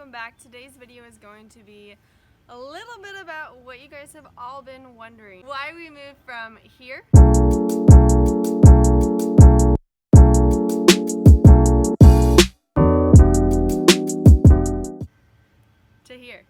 welcome back. Today's video is going to be a little bit about what you guys have all been wondering. Why we moved from here to here.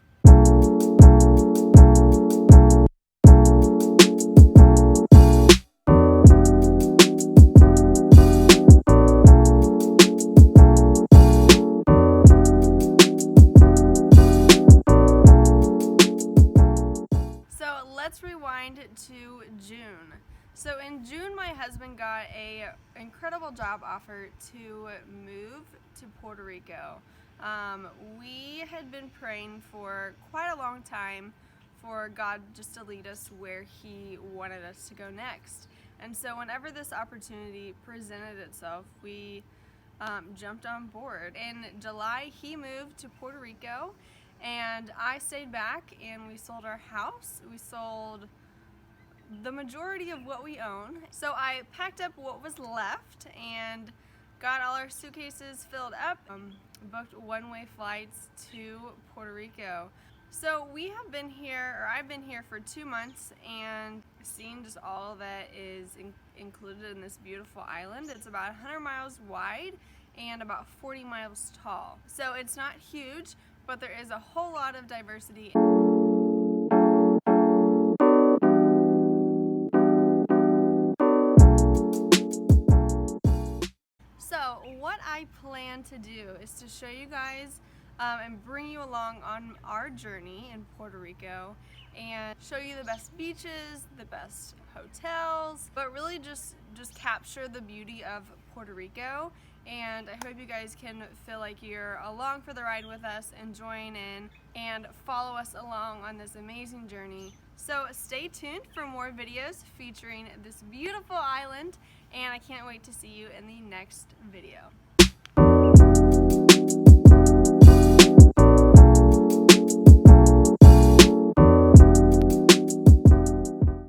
Let's rewind to June. So in June, my husband got an incredible job offer to move to Puerto Rico. We had been praying for quite a long time for God just to lead us where He wanted us to go next. And so whenever this opportunity presented itself, we jumped on board. In July, he moved to Puerto Rico, and I stayed back and we sold our house. We sold the majority of what we own. So I packed up what was left and got all our suitcases filled up, booked one-way flights to Puerto Rico. So we have been here, or I've been here for 2 months and seen just all that is included in this beautiful island. It's about 100 miles wide and about 40 miles tall. So it's not huge, but there is a whole lot of diversity. So what I plan to do is to show you guys and bring you along on our journey in Puerto Rico and show you the best beaches, the best hotels, but really just capture the beauty of Puerto Rico. And I hope you guys can feel like you're along for the ride with us and join in and follow us along on this amazing journey. So stay tuned for more videos featuring this beautiful island, and I can't wait to see you in the next video.